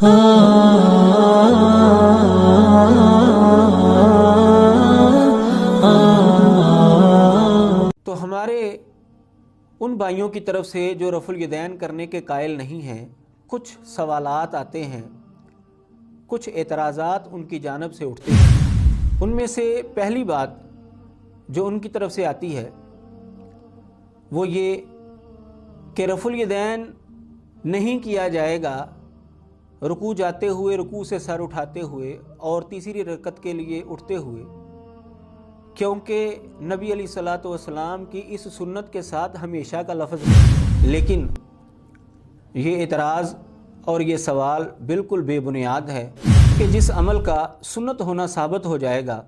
تو ہمارے ان بھائیوں کی طرف سے جو رفع الیدین کرنے کے قائل نہیں ہیں، کچھ سوالات آتے ہیں، کچھ اعتراضات ان کی جانب سے اٹھتے ہیں۔ ان میں سے پہلی بات جو ان کی طرف سے آتی ہے وہ یہ کہ رفع الیدین نہیں کیا جائے گا رکوع جاتے ہوئے، رکوع سے سر اٹھاتے ہوئے اور تیسری رکعت کے لیے اٹھتے ہوئے، کیونکہ نبی علیہ الصلوۃ والسلام کی اس سنت کے ساتھ ہمیشہ کا لفظ ہے۔ لیکن یہ اعتراض اور یہ سوال بالکل بے بنیاد ہے کہ جس عمل کا سنت ہونا ثابت ہو جائے گا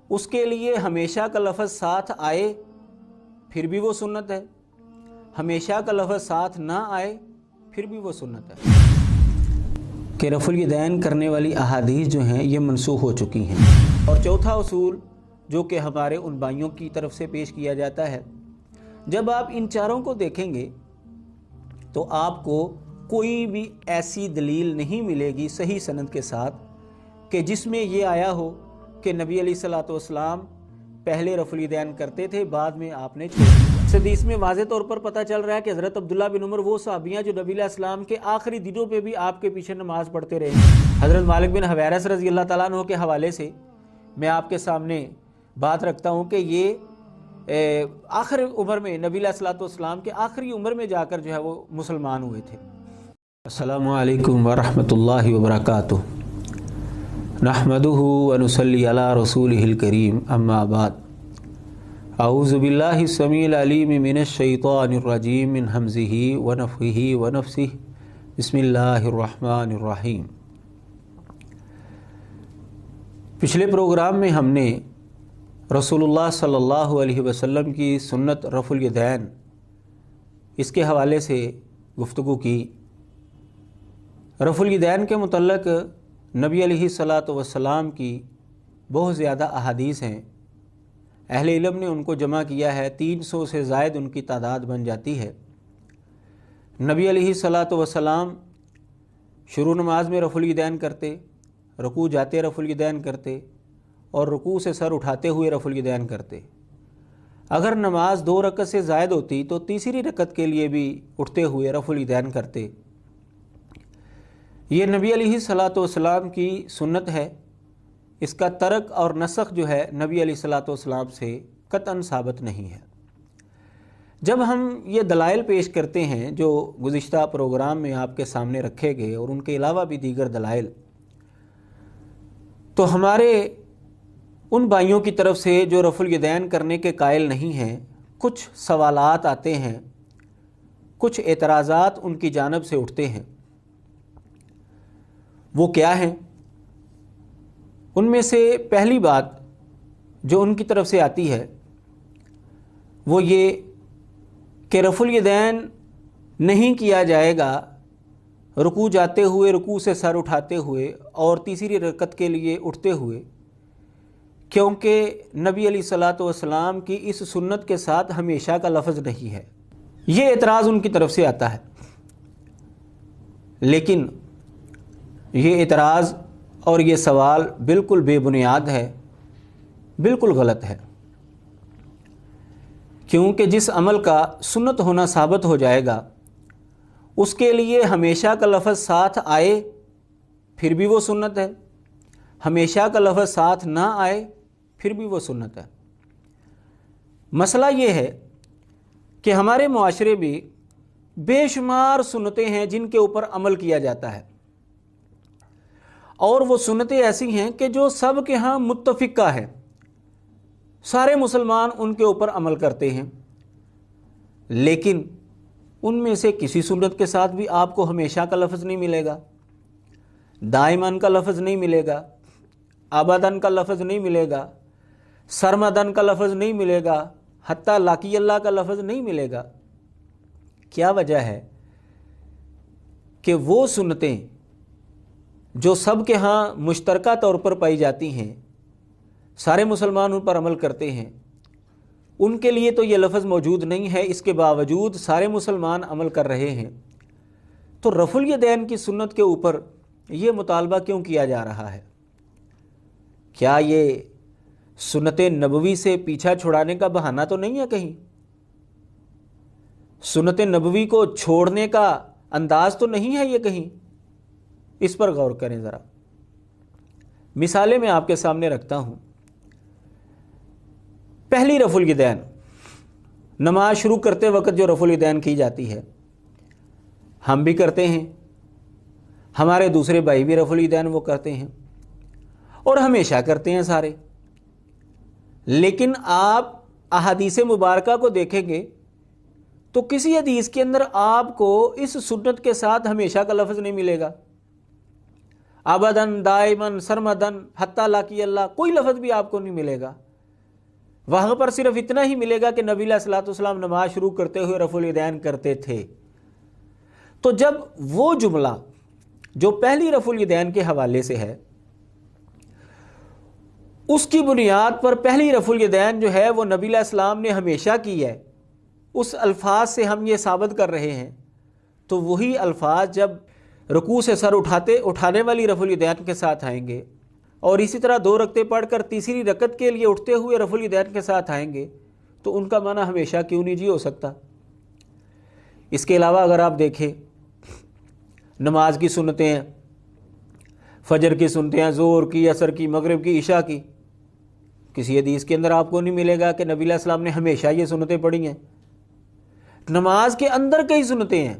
اس کے لیے ہمیشہ کا لفظ ساتھ آئے پھر بھی وہ سنت ہے، ہمیشہ کا لفظ ساتھ نہ آئے پھر بھی وہ سنت ہے۔ کہ رفع الیدین کرنے والی احادیث جو ہیں یہ منسوخ ہو چکی ہیں۔ اور چوتھا اصول جو کہ ہمارے ان بھائیوں کی طرف سے پیش کیا جاتا ہے، جب آپ ان چاروں کو دیکھیں گے تو آپ کو کوئی بھی ایسی دلیل نہیں ملے گی صحیح سند کے ساتھ کہ جس میں یہ آیا ہو کہ نبی علیہ الصلوۃ والسلام پہلے رفع الیدین کرتے تھے، بعد میں آپ نے چھوڑ دیا۔ اس حدیث میں واضح طور پر پتہ چل رہا ہے کہ حضرت عبداللہ بن عمر وہ صحابیاں جو نبی علیہ السلام کے آخری دنوں پہ بھی آپ کے پیچھے نماز پڑھتے رہے۔ حضرت مالک بن حویرث رضی اللہ تعالیٰ عنہ کے حوالے سے میں آپ کے سامنے بات رکھتا ہوں کہ یہ آخر عمر میں نبی علیہ الصلوۃ والسلام کے آخری عمر میں جا کر جو ہے وہ مسلمان ہوئے تھے۔ السلام علیکم ورحمۃ اللہ وبرکاتہ۔ نحمدہ ونصلی علی رسولہ الکریم، اما بعد۔ اعوذ باللہ السمیع العلیم من الشیطان الرجیم، من ہمزہ ونفخہ ونفثہ، بسم اللہ الرحمن الرحیم۔ پچھلے پروگرام میں ہم نے رسول اللہ صلی اللہ علیہ وسلم کی سنت رفع الیدین اس کے حوالے سے گفتگو کی۔ رفع الیدین کے متعلق نبی علیہ الصلوۃ والسلام کی بہت زیادہ احادیث ہیں، اہل علم نے ان کو جمع کیا ہے، 300 سے زائد ان کی تعداد بن جاتی ہے۔ نبی علیہ الصلوۃ والسلام شروع نماز میں رفع الیدین کرتے، رکوع جاتے رفع الیدین کرتے، اور رکوع سے سر اٹھاتے ہوئے رفع الیدین کرتے۔ اگر نماز 2 رکعت سے زائد ہوتی تو تیسری رکعت کے لیے بھی اٹھتے ہوئے رفع الیدین کرتے۔ یہ نبی علیہ الصلوۃ والسلام کی سنت ہے، اس کا ترک اور نسخ جو ہے نبی علیہ الصلوۃ والسلام سے قطعاً ثابت نہیں ہے۔ جب ہم یہ دلائل پیش کرتے ہیں جو گزشتہ پروگرام میں آپ کے سامنے رکھے گئے اور ان کے علاوہ بھی دیگر دلائل، تو ہمارے ان بھائیوں کی طرف سے جو رفع الیدین کرنے کے قائل نہیں ہیں، کچھ سوالات آتے ہیں، کچھ اعتراضات ان کی جانب سے اٹھتے ہیں۔ وہ کیا ہیں؟ ان میں سے پہلی بات جو ان کی طرف سے آتی ہے وہ یہ کہ رفع الیدین نہیں کیا جائے گا رکوع جاتے ہوئے، رکوع سے سر اٹھاتے ہوئے اور تیسری رکعت کے لیے اٹھتے ہوئے، کیونکہ نبی علیہ الصلوۃ والسلام کی اس سنت کے ساتھ ہمیشہ کا لفظ نہیں ہے۔ یہ اعتراض ان کی طرف سے آتا ہے، لیکن یہ اعتراض اور یہ سوال بالکل بے بنیاد ہے، بالکل غلط ہے، کیونکہ جس عمل کا سنت ہونا ثابت ہو جائے گا اس کے لیے ہمیشہ کا لفظ ساتھ آئے پھر بھی وہ سنت ہے، ہمیشہ کا لفظ ساتھ نہ آئے پھر بھی وہ سنت ہے۔ مسئلہ یہ ہے کہ ہمارے معاشرے میں بے شمار سنتیں ہیں جن کے اوپر عمل کیا جاتا ہے، اور وہ سنتیں ایسی ہیں کہ جو سب کے ہاں متفقہ ہیں، سارے مسلمان ان کے اوپر عمل کرتے ہیں، لیکن ان میں سے کسی سنت کے ساتھ بھی آپ کو ہمیشہ کا لفظ نہیں ملے گا، دائماً کا لفظ نہیں ملے گا، ابداً کا لفظ نہیں ملے گا، سرمداً کا لفظ نہیں ملے گا، حتیٰ لاقی اللہ کا لفظ نہیں ملے گا۔ کیا وجہ ہے؟ کہ وہ سنتیں جو سب کے ہاں مشترکہ طور پر پائی جاتی ہیں، سارے مسلمان ان پر عمل کرتے ہیں، ان کے لیے تو یہ لفظ موجود نہیں ہے، اس کے باوجود سارے مسلمان عمل کر رہے ہیں، تو رفع الیدین کی سنت کے اوپر یہ مطالبہ کیوں کیا جا رہا ہے؟ کیا یہ سنت نبوی سے پیچھا چھڑانے کا بہانہ تو نہیں ہے کہیں؟ سنت نبوی کو چھوڑنے کا انداز تو نہیں ہے یہ کہیں؟ اس پر غور کریں ذرا۔ مثالیں میں آپ کے سامنے رکھتا ہوں۔ پہلی رفع الیدین، نماز شروع کرتے وقت جو رفع الیدین کی جاتی ہے، ہم بھی کرتے ہیں، ہمارے دوسرے بھائی بھی رفع الیدین وہ کرتے ہیں، اور ہمیشہ کرتے ہیں سارے۔ لیکن آپ احادیث مبارکہ کو دیکھیں گے تو کسی حدیث کے اندر آپ کو اس سنت کے ساتھ ہمیشہ کا لفظ نہیں ملے گا۔ ابداً، دائماً، سرمداً، حتی لاقی اللہ، کوئی لفظ بھی آپ کو نہیں ملے گا۔ وہاں پر صرف اتنا ہی ملے گا کہ نبی علیہ الصلوۃ والسلام نماز شروع کرتے ہوئے رفع الیدین کرتے تھے۔ تو جب وہ جملہ جو پہلی رفع الیدین کے حوالے سے ہے، اس کی بنیاد پر پہلی رفع الیدین جو ہے وہ نبی علیہ السلام نے ہمیشہ کی ہے، اس الفاظ سے ہم یہ ثابت کر رہے ہیں، تو وہی الفاظ جب رکوع سے سر اٹھانے والی رفع الیدین کے ساتھ آئیں گے، اور اسی طرح 2 رکعتیں پڑھ کر تیسری رکعت کے لیے اٹھتے ہوئے رفع الیدین کے ساتھ آئیں گے، تو ان کا معنی ہمیشہ کیوں نہیں جی ہو سکتا؟ اس کے علاوہ اگر آپ دیکھیں نماز کی سنتیں ہیں، فجر کی سنتیں ہیں، ظہر کی، عصر کی، مغرب کی، عشاء کی، کسی حدیث کے اندر آپ کو نہیں ملے گا کہ نبی علیہ السلام نے ہمیشہ یہ سنتیں پڑھی ہیں۔ نماز کے اندر کئی سنتیں ہیں،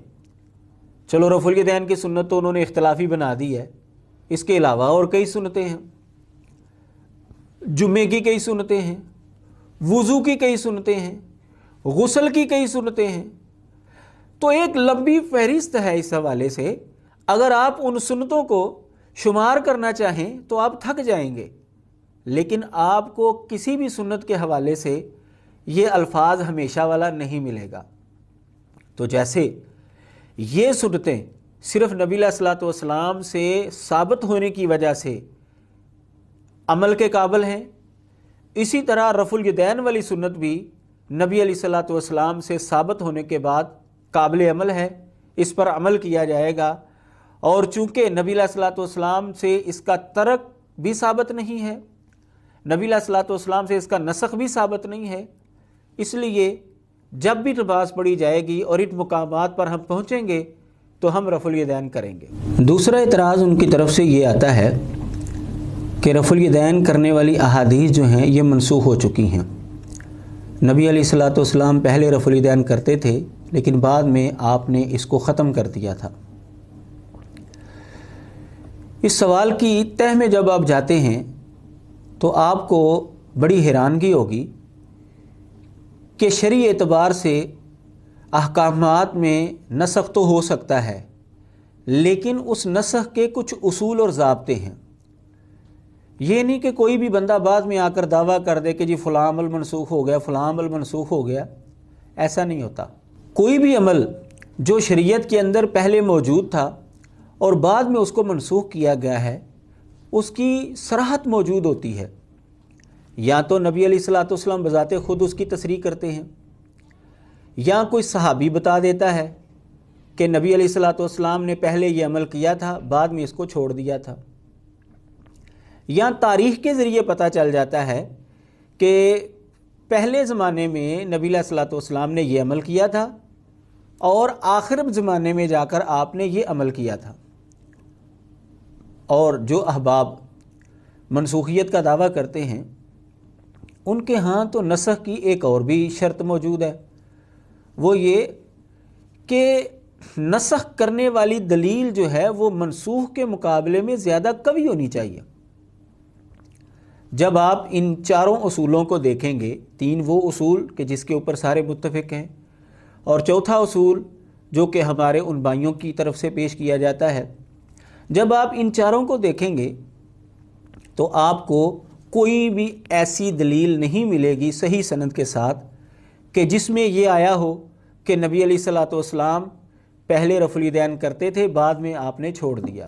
چلو رفع الیدین کی سنت تو انہوں نے اختلافی بنا دی ہے، اس کے علاوہ اور کئی سنتیں ہیں، جمعے کی کئی سنتیں ہیں، وضو کی کئی سنتیں ہیں، غسل کی کئی سنتیں ہیں۔ تو ایک لمبی فہرست ہے اس حوالے سے، اگر آپ ان سنتوں کو شمار کرنا چاہیں تو آپ تھک جائیں گے، لیکن آپ کو کسی بھی سنت کے حوالے سے یہ الفاظ ہمیشہ والا نہیں ملے گا۔ تو جیسے یہ سنتیں صرف نبی علیہ الصلوۃ والسلام سے ثابت ہونے کی وجہ سے عمل کے قابل ہیں، اسی طرح رفع الیدین والی سنت بھی نبی علیہ الصلوۃ والسلام سے ثابت ہونے کے بعد قابل عمل ہے، اس پر عمل کیا جائے گا۔ اور چونکہ نبی علیہ الصلوۃ والسلام سے اس کا ترک بھی ثابت نہیں ہے، نبی علیہ الصلوۃ والسلام سے اس کا نسخ بھی ثابت نہیں ہے، اس لیے جب بھی نماز پڑھی جائے گی اور ان مقامات پر ہم پہنچیں گے تو ہم رفع الیدین کریں گے۔ دوسرا اعتراض ان کی طرف سے یہ آتا ہے کہ رفع الیدین کرنے والی احادیث جو ہیں یہ منسوخ ہو چکی ہیں۔ نبی علیہ الصلوۃ والسلام پہلے رفع الیدین کرتے تھے، لیکن بعد میں آپ نے اس کو ختم کر دیا تھا۔ اس سوال کی تہ میں جب آپ جاتے ہیں تو آپ کو بڑی حیرانگی ہوگی کہ شرعی اعتبار سے احکامات میں نسخ تو ہو سکتا ہے، لیکن اس نسخ کے کچھ اصول اور ضابطے ہیں۔ یہ نہیں کہ کوئی بھی بندہ بعد میں آ کر دعویٰ کر دے کہ جی فلاں عمل منسوخ ہو گیا، فلاں عمل منسوخ ہو گیا، ایسا نہیں ہوتا۔ کوئی بھی عمل جو شریعت کے اندر پہلے موجود تھا اور بعد میں اس کو منسوخ کیا گیا ہے، اس کی صراحت موجود ہوتی ہے۔ یا تو نبی علیہ الصلوۃ والسلام بذات خود اس کی تصریح کرتے ہیں، یا کوئی صحابی بتا دیتا ہے کہ نبی علیہ الصلوۃ والسلام نے پہلے یہ عمل کیا تھا، بعد میں اس کو چھوڑ دیا تھا، یا تاریخ کے ذریعے پتہ چل جاتا ہے کہ پہلے زمانے میں نبی علیہ الصلوۃ والسلام نے یہ عمل کیا تھا اور آخر زمانے میں جا کر آپ نے یہ عمل کیا تھا۔ اور جو احباب منسوخیت کا دعویٰ کرتے ہیں، ان کے ہاں تو نسخ کی ایک اور بھی شرط موجود ہے، وہ یہ کہ نسخ کرنے والی دلیل جو ہے وہ منسوخ کے مقابلے میں زیادہ قوی ہونی چاہیے۔ جب آپ ان چاروں اصولوں کو دیکھیں گے، 3 وہ اصول کہ جس کے اوپر سارے متفق ہیں، اور چوتھا اصول جو کہ ہمارے ان بھائیوں کی طرف سے پیش کیا جاتا ہے، جب آپ ان چاروں کو دیکھیں گے تو آپ کو کوئی بھی ایسی دلیل نہیں ملے گی صحیح سند کے ساتھ کہ جس میں یہ آیا ہو کہ نبی علیہ الصلوۃ والسلام پہلے رفع الیدین کرتے تھے، بعد میں آپ نے چھوڑ دیا۔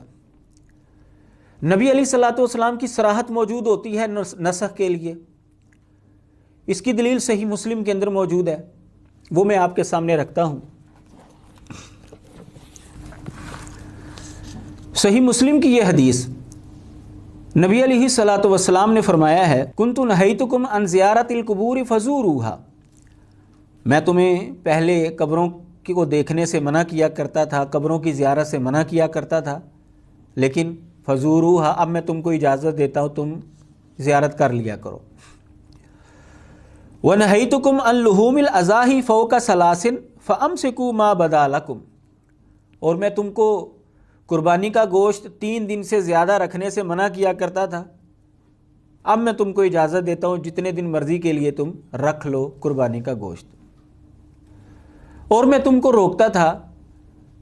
نبی علیہ الصلوۃ والسلام کی صراحت موجود ہوتی ہے نسخ کے لیے، اس کی دلیل صحیح مسلم کے اندر موجود ہے، وہ میں آپ کے سامنے رکھتا ہوں۔ صحیح مسلم کی یہ حدیث نبی علیہ الصلوۃ والسلام نے فرمایا ہے کنت نہیتکم عن زیارت القبور فزوروها، میں تمہیں پہلے قبروں کو دیکھنے سے منع کیا کرتا تھا، قبروں کی زیارت سے منع کیا کرتا تھا، لیکن فزوروها اب میں تم کو اجازت دیتا ہوں تم زیارت کر لیا کرو۔ وَنَهَيْتُكُمْ عَنْ لُحُومِ الْأَضَاحِي فَوْقَ ثَلَاثٍ فَأَمْسِكُوا مَا بَدَا لَكُمْ، اور میں تم کو قربانی کا گوشت 3 دن سے زیادہ رکھنے سے منع کیا کرتا تھا، اب میں تم کو اجازت دیتا ہوں جتنے دن مرضی کے لیے تم رکھ لو قربانی کا گوشت۔ اور میں تم کو روکتا تھا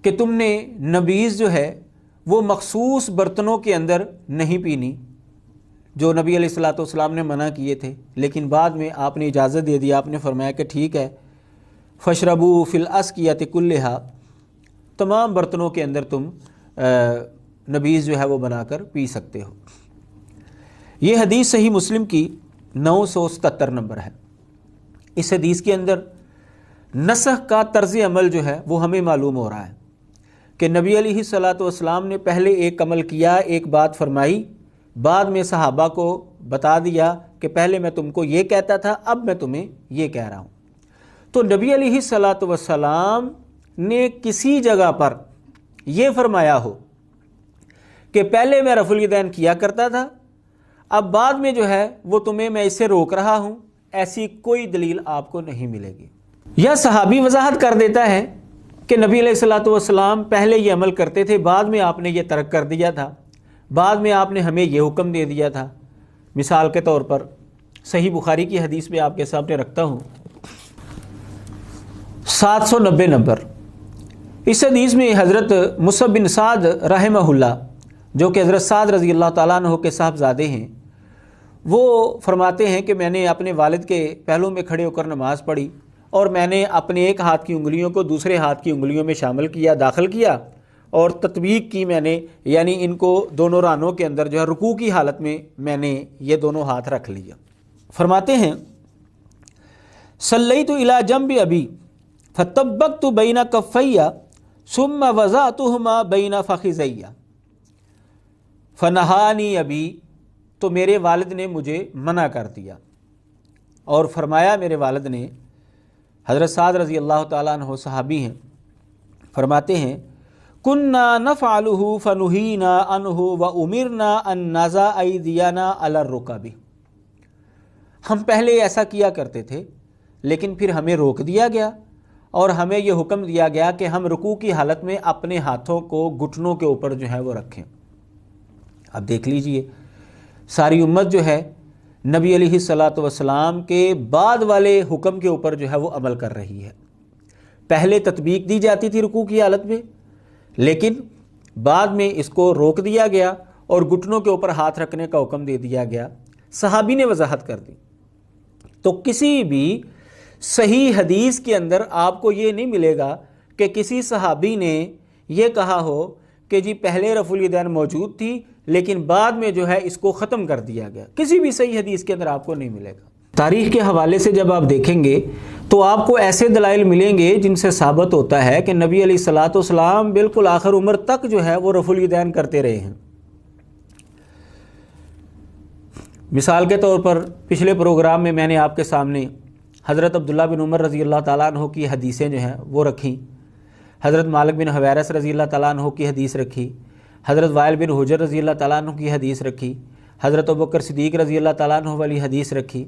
کہ تم نے نبیذ جو ہے وہ مخصوص برتنوں کے اندر نہیں پینی جو نبی علیہ الصلوۃ والسلام نے منع کیے تھے، لیکن بعد میں آپ نے اجازت دے دی، آپ نے فرمایا کہ ٹھیک ہے فَاشْرَبُوا فِي الْأَسْقِيَةِ كُلِّهَا، تمام برتنوں کے اندر تم نبیذ جو ہے وہ بنا کر پی سکتے ہو۔ یہ حدیث صحیح مسلم کی 977 نمبر ہے۔ اس حدیث کے اندر نسخ کا طرز عمل جو ہے وہ ہمیں معلوم ہو رہا ہے کہ نبی علیہ الصلوۃ والسلام نے پہلے ایک عمل کیا، ایک بات فرمائی، بعد میں صحابہ کو بتا دیا کہ پہلے میں تم کو یہ کہتا تھا، اب میں تمہیں یہ کہہ رہا ہوں۔ تو نبی علیہ الصلوۃ والسلام نے کسی جگہ پر یہ فرمایا ہو کہ پہلے میں رفع الیدین کیا کرتا تھا، اب بعد میں جو ہے وہ تمہیں میں اس سے روک رہا ہوں، ایسی کوئی دلیل آپ کو نہیں ملے گی۔ یا صحابی وضاحت کر دیتا ہے کہ نبی علیہ الصلوۃ والسلام پہلے یہ عمل کرتے تھے، بعد میں آپ نے یہ ترک کر دیا تھا، بعد میں آپ نے ہمیں یہ حکم دے دیا تھا۔ مثال کے طور پر صحیح بخاری کی حدیث میں آپ کے سامنے رکھتا ہوں 790 نمبر۔ اس حدیث میں حضرت مصعب بن سعد رحمہ اللہ، جو کہ حضرت سعد رضی اللہ تعالیٰ عنہ کے صاحبزادے ہیں، وہ فرماتے ہیں کہ میں نے اپنے والد کے پہلو میں کھڑے ہو کر نماز پڑھی اور میں نے اپنے ایک ہاتھ کی انگلیوں کو دوسرے ہاتھ کی انگلیوں میں شامل کیا، داخل کیا اور تطبیق کی میں نے، یعنی ان کو دونوں رانوں کے اندر جو ہے رکوع کی حالت میں نے یہ دونوں ہاتھ رکھ لیا۔ فرماتے ہیں صلیت الی جنب ابی فطبقت بین کفی ثم وضعتهما بین فخذی فنہانی ابی، تو میرے والد نے مجھے منع کر دیا اور فرمایا میرے والد نے، حضرت سعد رضی اللہ تعالیٰ عنہ صحابی ہیں، فرماتے ہیں کننا نفعلہ فنہینا عنہ وامرنا ان نضع ایدینا علی الرکب، ہم پہلے ایسا کیا کرتے تھے لیکن پھر ہمیں روک دیا گیا اور ہمیں یہ حکم دیا گیا کہ ہم رکوع کی حالت میں اپنے ہاتھوں کو گھٹنوں کے اوپر جو ہے وہ رکھیں۔ اب دیکھ لیجئے ساری امت جو ہے نبی علیہ الصلوۃ والسلام کے بعد والے حکم کے اوپر جو ہے وہ عمل کر رہی ہے۔ پہلے تطبیق دی جاتی تھی رکوع کی حالت میں، لیکن بعد میں اس کو روک دیا گیا اور گھٹنوں کے اوپر ہاتھ رکھنے کا حکم دے دیا گیا۔ صحابی نے وضاحت کر دی۔ تو کسی بھی صحیح حدیث کے اندر آپ کو یہ نہیں ملے گا کہ کسی صحابی نے یہ کہا ہو کہ جی پہلے رفع الیدین موجود تھی لیکن بعد میں جو ہے اس کو ختم کر دیا گیا، کسی بھی صحیح حدیث کے اندر آپ کو نہیں ملے گا۔ تاریخ کے حوالے سے جب آپ دیکھیں گے تو آپ کو ایسے دلائل ملیں گے جن سے ثابت ہوتا ہے کہ نبی علیہ الصلوۃ والسلام بالکل آخر عمر تک جو ہے وہ رفع الیدین کرتے رہے ہیں۔ مثال کے طور پر پچھلے پروگرام میں میں نے آپ کے سامنے حضرت عبداللہ بن عمر رضی اللہ تعالیٰ عنہ کی حدیثیں جو ہیں وہ رکھیں، حضرت مالک بن حویرث رضی اللہ تعالیٰ عنہ کی حدیث رکھی، حضرت وائل بن حجر رضی اللہ تعالیٰ عنہ کی حدیث رکھی، حضرت ابوبکر صدیق رضی اللہ تعالیٰ عنہ والی حدیث رکھی،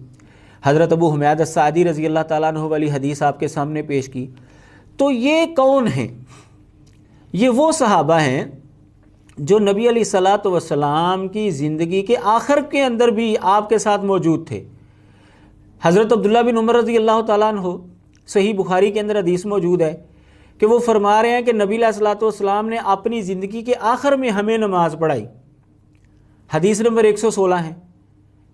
حضرت ابو حمید الساعدی رضی اللہ تعالیٰ عنہ والی حدیث آپ کے سامنے پیش کی۔ تو یہ کون ہیں؟ یہ وہ صحابہ ہیں جو نبی علیہ الصلوۃ والسلام کی زندگی کے آخر کے اندر بھی آپ کے ساتھ موجود تھے۔ حضرت عبداللہ بن عمر رضی اللہ تعالیٰ عنہ، صحیح بخاری کے اندر حدیث موجود ہے کہ وہ فرما رہے ہیں کہ نبی علیہ الصلوۃ والسلام نے اپنی زندگی کے آخر میں ہمیں نماز پڑھائی۔ حدیث نمبر 116 ہے۔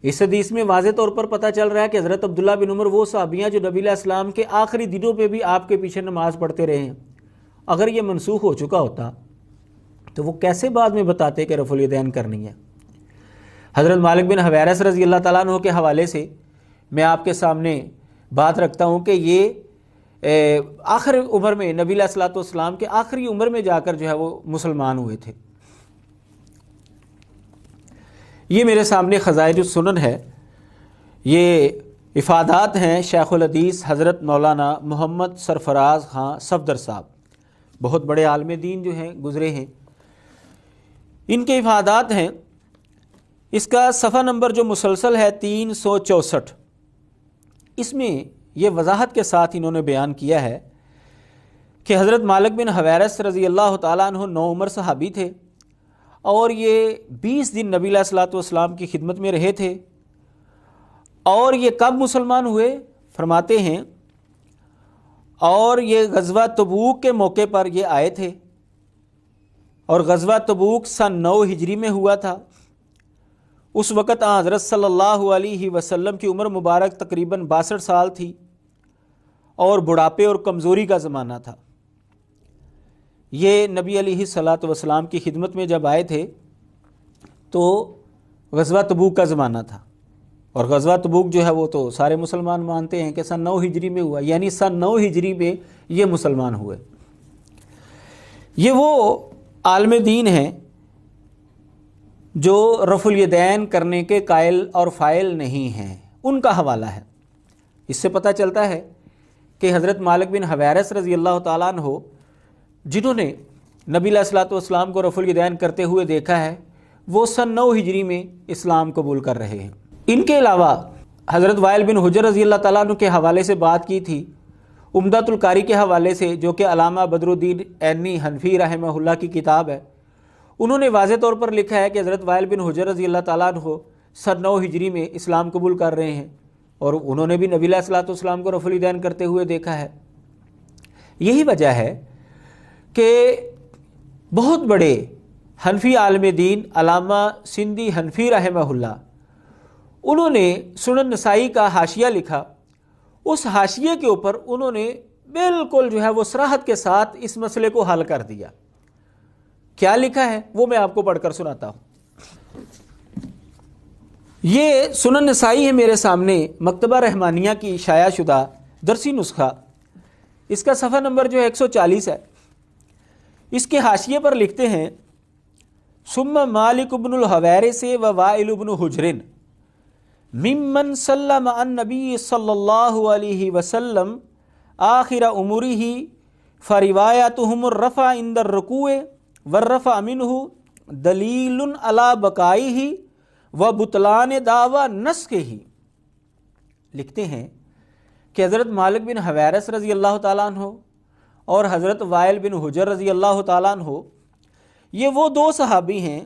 اس حدیث میں واضح طور پر پتہ چل رہا ہے کہ حضرت عبداللہ بن عمر وہ صحابیاں جو نبی علیہ السلام کے آخری دنوں پہ بھی آپ کے پیچھے نماز پڑھتے رہے ہیں۔ اگر یہ منسوخ ہو چکا ہوتا تو وہ کیسے بعد میں بتاتے کہ رفع الیدین کرنی ہے؟ حضرت مالک بن حویرث رضی اللہ تعالیٰ عنہ کے حوالے سے میں آپ کے سامنے بات رکھتا ہوں کہ یہ آخر عمر میں نبی علیہ الصلوۃ والسلام کے آخری عمر میں جا کر جو ہے وہ مسلمان ہوئے تھے۔ یہ میرے سامنے خزائن السنن ہے، یہ افادات ہیں شیخ الحدیث حضرت مولانا محمد سرفراز خان صفدر صاحب، بہت بڑے عالم دین جو ہیں گزرے ہیں، ان کے افادات ہیں۔ اس کا صفحہ نمبر جو مسلسل ہے 364، اس میں یہ وضاحت کے ساتھ انہوں نے بیان کیا ہے کہ حضرت مالک بن حویرث رضی اللہ تعالیٰ عنہ نوعمر صحابی تھے، اور یہ 20 دن نبی علیہ الصلوۃ والسلام کی خدمت میں رہے تھے۔ اور یہ کب مسلمان ہوئے؟ فرماتے ہیں اور یہ غزوہ تبوک کے موقع پر یہ آئے تھے، اور غزوہ تبوک سن 9 ہجری میں ہوا تھا۔ اس وقت حضرت صلی اللہ علیہ وسلم کی عمر مبارک تقریباً 62 سال تھی، اور بڑھاپے اور کمزوری کا زمانہ تھا۔ یہ نبی علیہ الصلوۃ والسلام کی خدمت میں جب آئے تھے تو غزوہ تبوک کا زمانہ تھا، اور غزوہ تبوک جو ہے وہ تو سارے مسلمان مانتے ہیں کہ سن 9 ہجری میں ہوا، یعنی سن 9 ہجری میں یہ مسلمان ہوئے۔ یہ وہ عالم دین ہیں جو رفع الیدین کرنے کے قائل اور فاعل نہیں ہیں، ان کا حوالہ ہے۔ اس سے پتہ چلتا ہے کہ حضرت مالک بن حویرث رضی اللہ تعالیٰ عنہ جنہوں نے نبی علیہ الصلوۃ والسلام کو رفع الیدین کرتے ہوئے دیکھا ہے، وہ سن 9 ہجری میں اسلام قبول کر رہے ہیں۔ ان کے علاوہ حضرت وائل بن حجر رضی اللہ تعالیٰ عنہ کے حوالے سے بات کی تھی، عمدۃ القاری کے حوالے سے، جو کہ علامہ بدر الدین عینی حنفی رحمہ اللہ کی کتاب ہے۔ انہوں نے واضح طور پر لکھا ہے کہ حضرت وائل بن حجر رضی اللہ تعالیٰ عنہ سن 9 ہجری میں اسلام قبول کر رہے ہیں، اور انہوں نے بھی نبی علیہ الصلوۃ والسلام کو رفع الیدین کرتے ہوئے دیکھا ہے۔ یہی وجہ ہے کہ بہت بڑے حنفی عالم دین علامہ سندھی حنفی رحمہ اللہ، انہوں نے سنن نسائی کا حاشیہ لکھا۔ اس حاشیے کے اوپر انہوں نے بالکل جو ہے وہ صراحت کے ساتھ اس مسئلے کو حل کر دیا۔ کیا لکھا ہے وہ میں آپ کو پڑھ کر سناتا ہوں۔ یہ سنن نسائی ہے میرے سامنے، مکتبہ رحمانیہ کی شائع شدہ درسی نسخہ، اس کا صفحہ نمبر جو ہے 140 ہے۔ اس کے حاشیے پر لکھتے ہیں ثم مالک بن الحویرث و وائل بن حجر ممن سلم عن النبی صلی اللہ علیہ وسلم آخر امورہ فروایتهم الرفع عند الرکوع والرفع منہ دلیل علی بقائہ وبطلان دعوی نسخہ۔ لکھتے ہیں کہ حضرت مالک بن حویرث رضی اللہ تعالیٰ عنہ اور حضرت وائل بن حجر رضی اللہ تعالیٰ عنہ، یہ وہ دو صحابی ہیں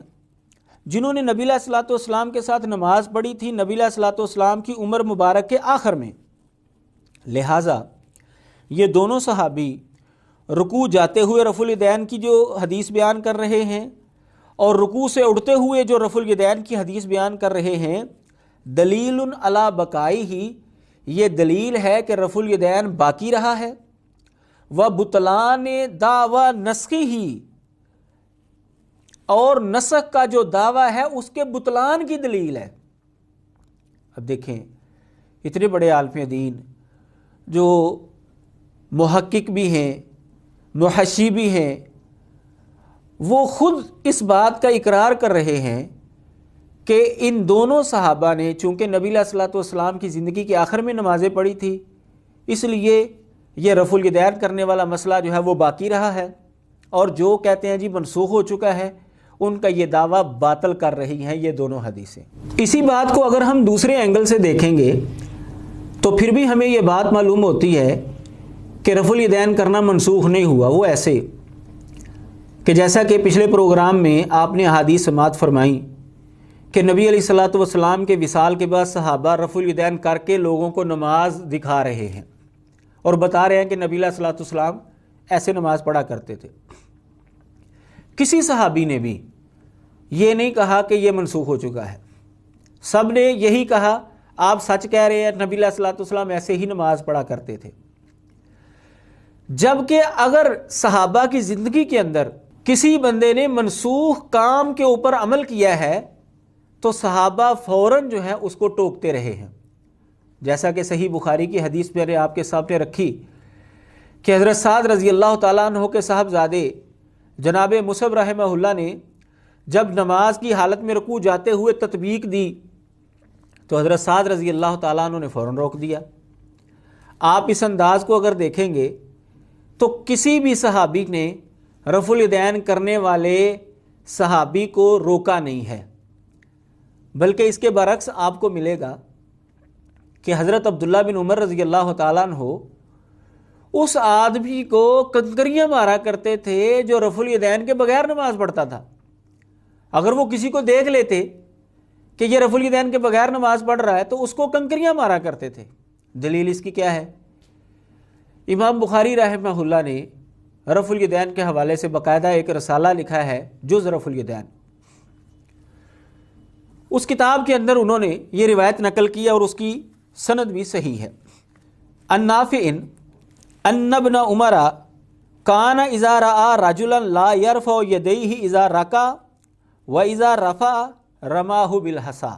جنہوں نے نبی علیہ الصلوۃ والسلام کے ساتھ نماز پڑھی تھی نبی علیہ الصلوۃ والسلام کی عمر مبارک کے آخر میں۔ لہٰذا یہ دونوں صحابی رکوع جاتے ہوئے رفع الیدین کی جو حدیث بیان کر رہے ہیں، اور رکوع سے اٹھتے ہوئے جو رفع الیدین کی حدیث بیان کر رہے ہیں، دلیل علی بقائہ، یہ دلیل ہے کہ رفع الیدین باقی رہا ہے، وبطلان دعوی نسخہ، اور نسخ کا جو دعویٰ ہے اس کے بطلان کی دلیل ہے۔ اب دیکھیں، اتنے بڑے عالم دین جو محقق بھی ہیں، محشی بھی ہیں، وہ خود اس بات کا اقرار کر رہے ہیں کہ ان دونوں صحابہ نے چونکہ نبی علیہ الصلوۃ والسلام کی زندگی کے آخر میں نمازیں پڑھی تھی، اس لیے یہ رفع الیدین کرنے والا مسئلہ جو ہے وہ باقی رہا ہے، اور جو کہتے ہیں جی منسوخ ہو چکا ہے، ان کا یہ دعویٰ باطل کر رہی ہیں یہ دونوں حدیثیں۔ اسی بات کو اگر ہم دوسرے اینگل سے دیکھیں گے تو پھر بھی ہمیں یہ بات معلوم ہوتی ہے کہ رفع الیدین کرنا منسوخ نہیں ہوا۔ وہ ایسے کہ جیسا کہ پچھلے پروگرام میں آپ نے احادیث سماعت فرمائی کہ نبی علیہ الصلوۃ والسلام کے وصال کے بعد صحابہ رفع الیدین کر کے لوگوں کو نماز دکھا رہے ہیں اور بتا رہے ہیں کہ نبی علیہ الصلوۃ والسلام ایسے نماز پڑھا کرتے تھے۔ کسی صحابی نے بھی یہ نہیں کہا کہ یہ منسوخ ہو چکا ہے، سب نے یہی کہا آپ سچ کہہ رہے ہیں، نبی علیہ الصلوۃ والسلام ایسے ہی نماز پڑھا کرتے تھے۔ جبکہ اگر صحابہ کی زندگی کے اندر کسی بندے نے منسوخ کام کے اوپر عمل کیا ہے تو صحابہ فوراً جو ہے اس کو ٹوکتے رہے ہیں، جیسا کہ صحیح بخاری کی حدیث میں نے آپ کے سامنے رکھی کہ حضرت سعد رضی اللہ تعالیٰ عنہ کے صاحبزادے جناب مصعب رحمہ اللہ نے جب نماز کی حالت میں رکوع جاتے ہوئے تطبیق دی تو حضرت سعد رضی اللہ تعالیٰ عنہ نے فوراً روک دیا۔ آپ اس انداز کو اگر دیکھیں گے تو کسی بھی صحابی نے رفع الیدین کرنے والے صحابی کو روکا نہیں ہے، بلکہ اس کے برعکس آپ کو ملے گا کہ حضرت عبداللہ بن عمر رضی اللہ تعالیٰ عنہ اس آدمی کو کنکریاں مارا کرتے تھے جو رفع الیدین کے بغیر نماز پڑھتا تھا۔ اگر وہ کسی کو دیکھ لیتے کہ یہ رفع الیدین کے بغیر نماز پڑھ رہا ہے تو اس کو کنکریاں مارا کرتے تھے۔ دلیل اس کی کیا ہے؟ امام بخاری رحمہ اللہ نے رفع الیدین کے حوالے سے باقاعدہ ایک رسالہ لکھا ہے، جز رفع الیدین۔ اس کتاب کے اندر انہوں نے یہ روایت نقل کی اور اس کی سند بھی صحیح ہے۔ عن نافع ان ابن عمر کان اذا رأى رجلا لا يرفع يديه اذا ركع واذا رفع رماه بالحصى،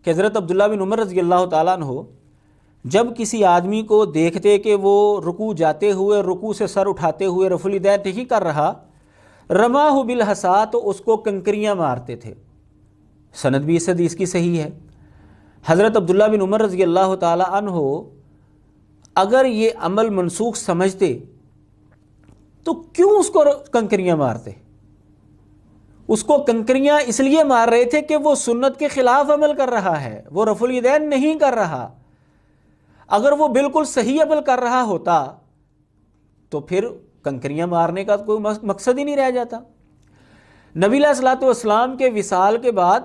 کہ حضرت عبداللہ بن عمر رضی اللہ تعالیٰ عنہ جب کسی آدمی کو دیکھتے کہ وہ رکوع جاتے ہوئے رکوع سے سر اٹھاتے ہوئے رفع الیدین نہیں کر رہا، رماه بالحصى، تو اس کو کنکریاں مارتے تھے۔ سند بھی اس حدیث کی صحیح ہے۔ حضرت عبداللہ بن عمر رضی اللہ تعالیٰ عنہ اگر یہ عمل منسوخ سمجھتے تو کیوں اس کو کنکریاں مارتے؟ اس کو کنکریاں اس لیے مار رہے تھے کہ وہ سنت کے خلاف عمل کر رہا ہے، وہ رفع الیدین نہیں کر رہا۔ اگر وہ بالکل صحیح عمل کر رہا ہوتا تو پھر کنکریاں مارنے کا کوئی مقصد ہی نہیں رہ جاتا۔ نبی علیہ الصلوۃ والسلام کے وصال کے بعد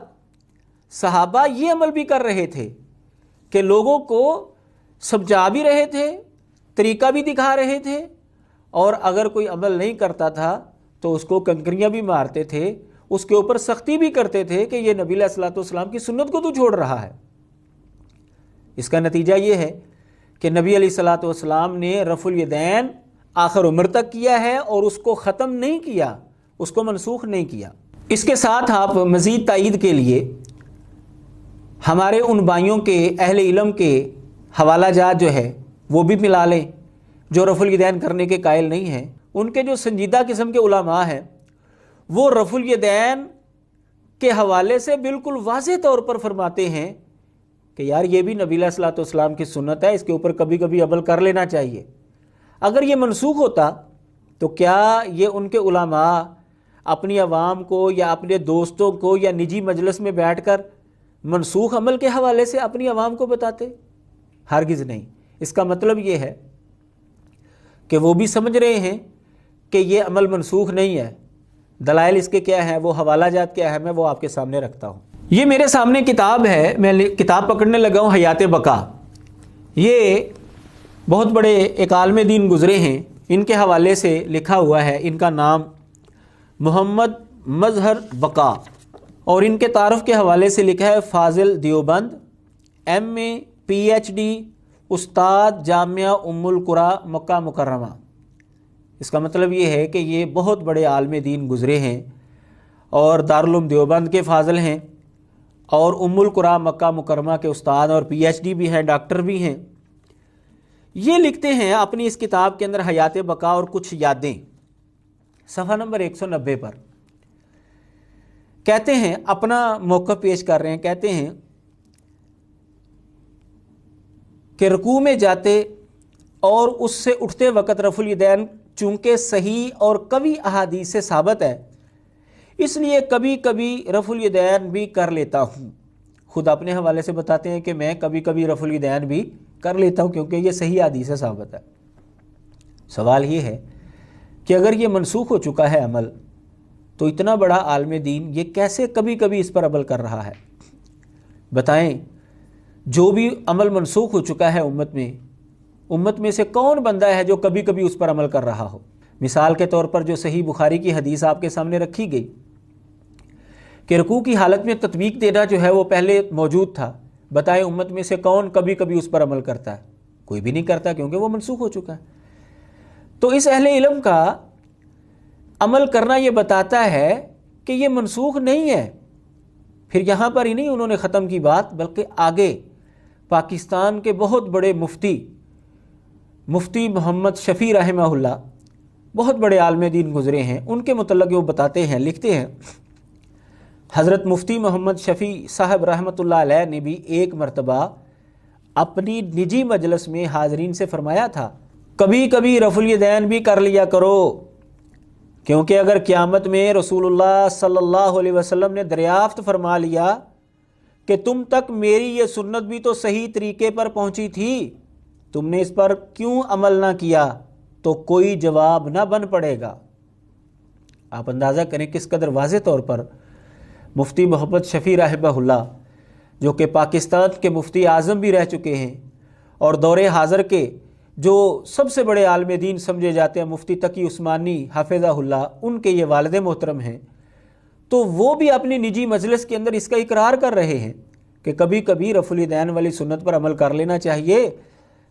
صحابہ یہ عمل بھی کر رہے تھے کہ لوگوں کو سمجھا بھی رہے تھے، طریقہ بھی دکھا رہے تھے، اور اگر کوئی عمل نہیں کرتا تھا تو اس کو کنکریاں بھی مارتے تھے، اس کے اوپر سختی بھی کرتے تھے کہ یہ نبی علیہ الصلوۃ والسلام کی سنت کو تو چھوڑ رہا ہے۔ اس کا نتیجہ یہ ہے کہ نبی علیہ الصلوۃ والسلام نے رفع الیدین آخر عمر تک کیا ہے اور اس کو ختم نہیں کیا، اس کو منسوخ نہیں کیا۔ اس کے ساتھ آپ مزید تائید کے لیے ہمارے ان بھائیوں کے اہل علم کے حوالہ جات جو ہے وہ بھی ملا لیں جو رفع الیدین کرنے کے قائل نہیں ہیں۔ ان کے جو سنجیدہ قسم کے علماء ہیں وہ رفع الیدین کے حوالے سے بالکل واضح طور پر فرماتے ہیں کہ یار یہ بھی نبی علیہ الصلوۃ والسلام کی سنت ہے، اس کے اوپر کبھی کبھی عمل کر لینا چاہیے۔ اگر یہ منسوخ ہوتا تو کیا یہ ان کے علماء اپنی عوام کو یا اپنے دوستوں کو یا نجی مجلس میں بیٹھ کر منسوخ عمل کے حوالے سے اپنی عوام کو بتاتے؟ ہرگز نہیں۔ اس کا مطلب یہ ہے کہ وہ بھی سمجھ رہے ہیں کہ یہ عمل منسوخ نہیں ہے۔ دلائل اس کے کیا ہیں، وہ حوالہ جات کیا ہے، میں وہ آپ کے سامنے رکھتا ہوں۔ یہ میرے سامنے کتاب ہے، میں کتاب پکڑنے لگا ہوں، حیات بقا۔ یہ بہت بڑے ایک عالم دین گزرے ہیں، ان کے حوالے سے لکھا ہوا ہے۔ ان کا نام محمد مظہر بقا، اور ان کے تعارف کے حوالے سے لکھا ہے فاضل دیوبند، MA PhD، استاد جامعہ ام القریٰ مکہ مکرمہ۔ اس کا مطلب یہ ہے کہ یہ بہت بڑے عالم دین گزرے ہیں اور دارالعلوم دیوبند کے فاضل ہیں اور ام القریٰ مکہ مکرمہ کے استاد اور PhD بھی ہیں، ڈاکٹر بھی ہیں۔ یہ لکھتے ہیں اپنی اس کتاب کے اندر حیات بقا اور کچھ یادیں، صفحہ نمبر 190 پر کہتے ہیں، اپنا موقف پیش کر رہے ہیں، کہتے ہیں کہ رکوع میں جاتے اور اس سے اٹھتے وقت رفع الیدین چونکہ صحیح اور قوی احادیث سے ثابت ہے، اس لیے کبھی کبھی رفع الیدین بھی کر لیتا ہوں۔ خود اپنے حوالے سے بتاتے ہیں کہ میں کبھی کبھی رفع الیدین بھی کر لیتا ہوں کیونکہ یہ صحیح حدیث سے ثابت ہے۔ سوال یہ ہے کہ اگر یہ منسوخ ہو چکا ہے عمل تو اتنا بڑا عالم دین یہ کیسے کبھی کبھی اس پر عمل کر رہا ہے؟ بتائیں، جو بھی عمل منسوخ ہو چکا ہے امت میں سے کون بندہ ہے جو کبھی کبھی اس پر عمل کر رہا ہو؟ مثال کے طور پر جو صحیح بخاری کی حدیث آپ کے سامنے رکھی گئی کہ رکوع کی حالت میں تطبیق دینا جو ہے وہ پہلے موجود تھا، بتائیں امت میں سے کون کبھی کبھی اس پر عمل کرتا ہے؟ کوئی بھی نہیں کرتا کیونکہ وہ منسوخ ہو چکا ہے۔ تو اس اہل علم کا عمل کرنا یہ بتاتا ہے کہ یہ منسوخ نہیں ہے۔ پھر یہاں پر ہی نہیں انہوں نے ختم کی بات، بلکہ آگے پاکستان کے بہت بڑے مفتی محمد شفیع رحمہ اللہ، بہت بڑے عالم دین گزرے ہیں، ان کے متعلق وہ بتاتے ہیں، لکھتے ہیں حضرت مفتی محمد شفیع صاحب رحمۃ اللہ علیہ نے بھی ایک مرتبہ اپنی نجی مجلس میں حاضرین سے فرمایا تھا، کبھی کبھی رفع الیدین بھی کر لیا کرو، کیونکہ اگر قیامت میں رسول اللہ صلی اللہ علیہ وسلم نے دریافت فرما لیا کہ تم تک میری یہ سنت بھی تو صحیح طریقے پر پہنچی تھی، تم نے اس پر کیوں عمل نہ کیا، تو کوئی جواب نہ بن پڑے گا۔ آپ اندازہ کریں کس قدر واضح طور پر مفتی محمد شفیع رحمہ اللہ، جو کہ پاکستان کے مفتی اعظم بھی رہ چکے ہیں اور دور حاضر کے جو سب سے بڑے عالم دین سمجھے جاتے ہیں مفتی تقی عثمانی حفظہ اللہ، ان کے یہ والد محترم ہیں، تو وہ بھی اپنی نجی مجلس کے اندر اس کا اقرار کر رہے ہیں کہ کبھی کبھی رفع الیدین والی سنت پر عمل کر لینا چاہیے۔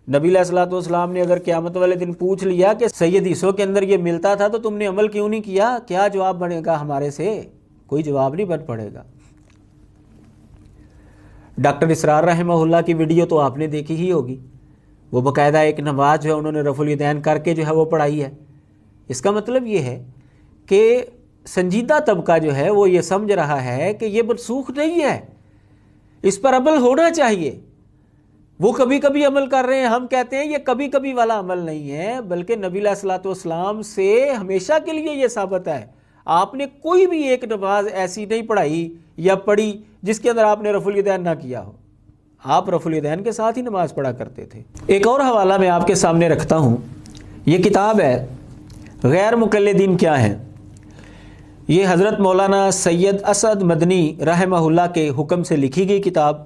نبی علیہ الصلوۃ والسلام نے اگر قیامت والے دن پوچھ لیا کہ صحیح حدیثوں کے اندر یہ ملتا تھا تو تم نے عمل کیوں نہیں کیا، کیا جواب بنے گا ہمارے سے؟ کوئی جواب نہیں بن پڑے گا۔ ڈاکٹر اسرار رحمہ اللہ کی ویڈیو تو آپ نے دیکھی ہی ہوگی، وہ باقاعدہ ایک نماز جو ہے انہوں نے رفع الیدین کر کے جو ہے وہ پڑھائی ہے۔ اس کا مطلب یہ ہے کہ سنجیدہ طبقہ جو ہے وہ یہ سمجھ رہا ہے کہ یہ منسوخ نہیں ہے، اس پر عمل ہونا چاہیے۔ وہ کبھی کبھی عمل کر رہے ہیں، ہم کہتے ہیں یہ کبھی کبھی والا عمل نہیں ہے، بلکہ نبی علیہ الصلوۃ والسلام سے ہمیشہ کے لیے یہ ثابت ہے۔ آپ نے کوئی بھی ایک نماز ایسی نہیں پڑھائی یا پڑھی جس کے اندر آپ نے رفع الیدین نہ کیا ہو، آپ رفع الیدین کے ساتھ ہی نماز پڑھا کرتے تھے۔ ایک اور حوالہ میں آپ کے سامنے رکھتا ہوں، یہ کتاب ہے غیر مقلدین کیا ہیں۔ یہ حضرت مولانا سید اسعد مدنی رحمہ اللہ کے حکم سے لکھی گئی کتاب،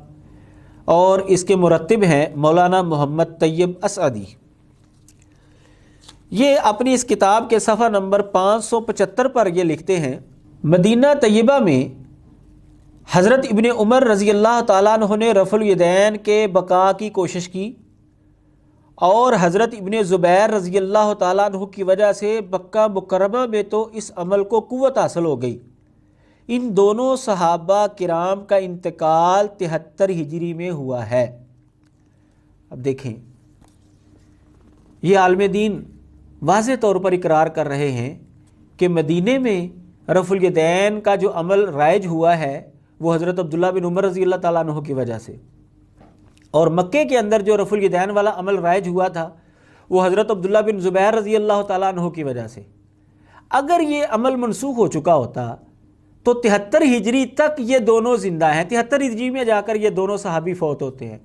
اور اس کے مرتب ہیں مولانا محمد طیب اسعدی۔ یہ اپنی اس کتاب کے صفحہ نمبر 575 پر یہ لکھتے ہیں، مدینہ طیبہ میں حضرت ابن عمر رضی اللہ تعالیٰ عنہ نے رفع الیدین کے بقا کی کوشش کی، اور حضرت ابن زبیر رضی اللہ تعالیٰ عنہ کی وجہ سے مکہ مکرمہ میں تو اس عمل کو قوت حاصل ہو گئی۔ ان دونوں صحابہ کرام کا انتقال 73 ہجری میں ہوا ہے۔ اب دیکھیں، یہ عالم دین واضح طور پر اقرار کر رہے ہیں کہ مدینے میں رفع الیدین کا جو عمل رائج ہوا ہے وہ حضرت عبداللہ بن عمر رضی اللہ تعالیٰ عنہ کی وجہ سے، اور مکے کے اندر جو رفع الیدین والا عمل رائج ہوا تھا وہ حضرت عبداللہ بن زبیر رضی اللہ تعالیٰ عنہ کی وجہ سے۔ اگر یہ عمل منسوخ ہو چکا ہوتا تو 73 ہجری تک یہ دونوں زندہ ہیں۔ 73 ہجری میں جا کر یہ دونوں صحابی فوت ہوتے ہیں۔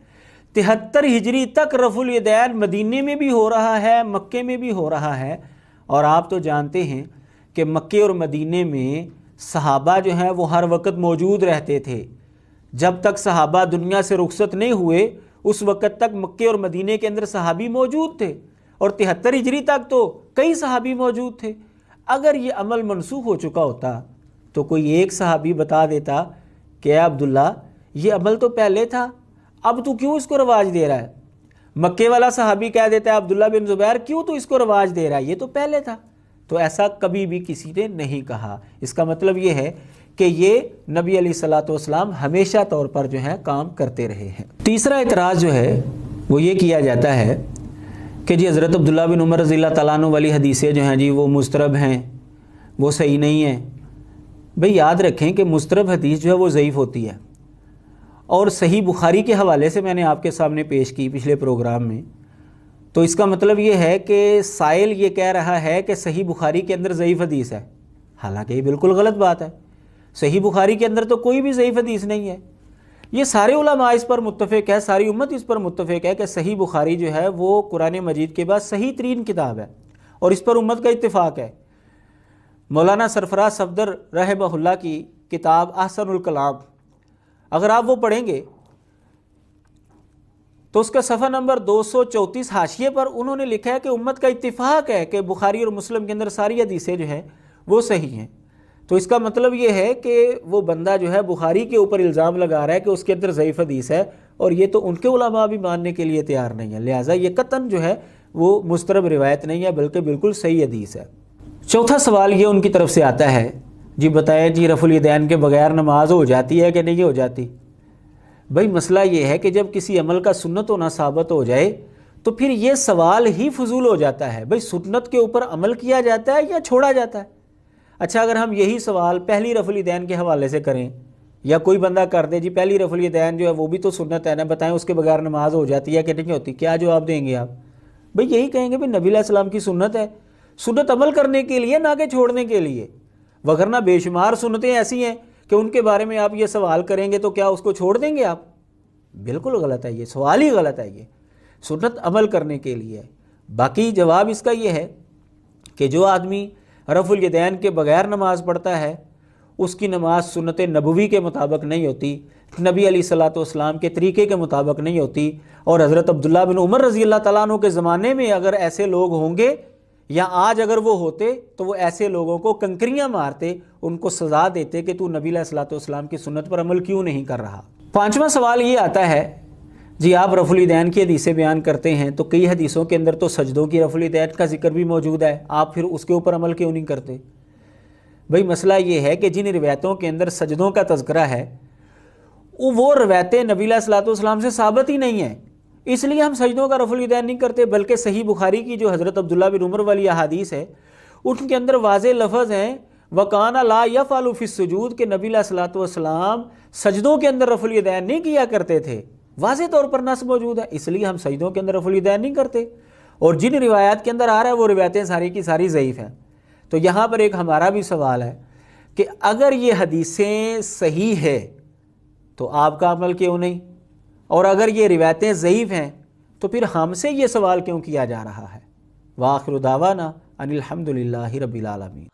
73 ہجری تک رفع الیدین مدینے میں بھی ہو رہا ہے، مکے میں بھی ہو رہا ہے، اور آپ تو جانتے ہیں کہ مکے اور مدینے میں صحابہ جو ہیں وہ ہر وقت موجود رہتے تھے۔ جب تک صحابہ دنیا سے رخصت نہیں ہوئے اس وقت تک مکے اور مدینے کے اندر صحابی موجود تھے، اور 73 ہجری تک تو کئی صحابی موجود تھے۔ اگر یہ عمل منسوخ ہو چکا ہوتا تو کوئی ایک صحابی بتا دیتا کہ اے عبداللہ یہ عمل تو پہلے تھا، اب تو کیوں اس کو رواج دے رہا ہے؟ مکے والا صحابی کہہ دیتا ہے عبداللہ بن زبیر کیوں تو اس کو رواج دے رہا ہے، یہ تو پہلے تھا۔ تو ایسا کبھی بھی کسی نے نہیں کہا۔ اس کا مطلب یہ ہے کہ یہ نبی علیہ الصلوۃ والسلام ہمیشہ طور پر جو ہے کام کرتے رہے ہیں۔ تیسرا اعتراض جو ہے وہ یہ کیا جاتا ہے کہ جی حضرت عبداللہ بن عمر رضی اللہ تعالیٰ عنہ والی حدیثیں جو ہیں جی وہ مضطرب ہیں، وہ صحیح نہیں ہیں۔ بھئی یاد رکھیں کہ مضطرب حدیث جو ہے وہ ضعیف ہوتی ہے، اور صحیح بخاری کے حوالے سے میں نے آپ کے سامنے پیش کی پچھلے پروگرام میں، تو اس کا مطلب یہ ہے کہ سائل یہ کہہ رہا ہے کہ صحیح بخاری کے اندر ضعیف حدیث ہے، حالانکہ یہ بالکل غلط بات ہے۔ صحیح بخاری کے اندر تو کوئی بھی ضعیف حدیث نہیں ہے۔ یہ سارے علماء اس پر متفق ہے، ساری امت اس پر متفق ہے کہ صحیح بخاری جو ہے وہ قرآن مجید کے بعد صحیح ترین کتاب ہے، اور اس پر امت کا اتفاق ہے۔ مولانا سرفراز صفدر رحمہ اللہ کی کتاب احسن الکلام اگر آپ وہ پڑھیں گے تو اس کا صفحہ نمبر 234 حاشیے پر انہوں نے لکھا ہے کہ امت کا اتفاق ہے کہ بخاری اور مسلم کے اندر ساری حدیثیں جو ہیں وہ صحیح ہیں۔ تو اس کا مطلب یہ ہے کہ وہ بندہ جو ہے بخاری کے اوپر الزام لگا رہا ہے کہ اس کے اندر ضعیف حدیث ہے، اور یہ تو ان کے علماء بھی ماننے کے لیے تیار نہیں ہے، لہٰذا یہ قطعاً جو ہے وہ مضطرب روایت نہیں ہے بلکہ بالکل صحیح حدیث ہے۔ چوتھا سوال یہ ان کی طرف سے آتا ہے، جی بتائیں جی رفع الیدین کے بغیر نماز ہو جاتی ہے کہ نہیں ہو جاتی؟ بھائی مسئلہ یہ ہے کہ جب کسی عمل کا سنت ہونا ثابت ہو جائے تو پھر یہ سوال ہی فضول ہو جاتا ہے، بھئی سنت کے اوپر عمل کیا جاتا ہے یا چھوڑا جاتا ہے؟ اچھا اگر ہم یہی سوال پہلی رفع الیدین کے حوالے سے کریں، یا کوئی بندہ کر دے جی پہلی رفع الیدین جو ہے وہ بھی تو سنت ہے نا، بتائیں اس کے بغیر نماز ہو جاتی ہے کہ نہیں ہوتی، کیا جواب دیں گے آپ؟ بھئی یہی کہیں گے نبی علیہ السلام کی سنت ہے، سنت عمل کرنے کے لیے نہ کہ چھوڑنے کے لیے، وگرنہ بے شمار سنتیں ایسی ہیں کہ ان کے بارے میں آپ یہ سوال کریں گے تو کیا اس کو چھوڑ دیں گے آپ؟ بالکل غلط ہے، یہ سوال ہی غلط ہے، یہ سنت عمل کرنے کے لیے ہے۔ باقی جواب اس کا یہ ہے کہ جو آدمی رفع الیدین کے بغیر نماز پڑھتا ہے اس کی نماز سنت نبوی کے مطابق نہیں ہوتی، نبی علیہ الصلوۃ والسلام کے طریقے کے مطابق نہیں ہوتی، اور حضرت عبداللہ بن عمر رضی اللہ تعالیٰ عنہ کے زمانے میں اگر ایسے لوگ ہوں گے یا آج اگر وہ ہوتے تو وہ ایسے لوگوں کو کنکریاں مارتے، ان کو سزا دیتے کہ تو نبی علیہ الصلوۃ والسلام کی سنت پر عمل کیوں نہیں کر رہا۔ پانچواں سوال یہ آتا ہے جی آپ رفع الیدین کی حدیثیں بیان کرتے ہیں تو کئی حدیثوں کے اندر تو سجدوں کی رفع الیدین کا ذکر بھی موجود ہے، آپ پھر اس کے اوپر عمل کیوں نہیں کرتے؟ بھئی مسئلہ یہ ہے کہ جن روایتوں کے اندر سجدوں کا تذکرہ ہے وہ روایتیں نبی علیہ الصلوۃ والسلام سے ثابت ہی نہیں ہیں، اس لیے ہم سجدوں کا رفع الیدین نہیں کرتے، بلکہ صحیح بخاری کی جو حضرت عبداللہ بن عمر والی احادیث ہے ان کے اندر واضح لفظ ہیں وَكَانَ لَا يَفْعَلُ فِي السُّجُودِ کہ نبی علیہ الصلوۃ والسلام سجدوں کے اندر رفع الیدین نہیں کیا کرتے تھے، واضح طور پر نص موجود ہے، اس لیے ہم سجدوں کے اندر رفع الیدین نہیں کرتے، اور جن روایات کے اندر آ رہا ہے وہ روایتیں ساری کی ساری ضعیف ہیں۔ تو یہاں پر ایک ہمارا بھی سوال ہے کہ اگر یہ حدیثیں صحیح ہے تو آپ کا عمل کیوں نہیں، اور اگر یہ روایتیں ضعیف ہیں تو پھر ہم سے یہ سوال کیوں کیا جا رہا ہے؟ وآخر دعوانا ان الحمد للہ رب العالمین۔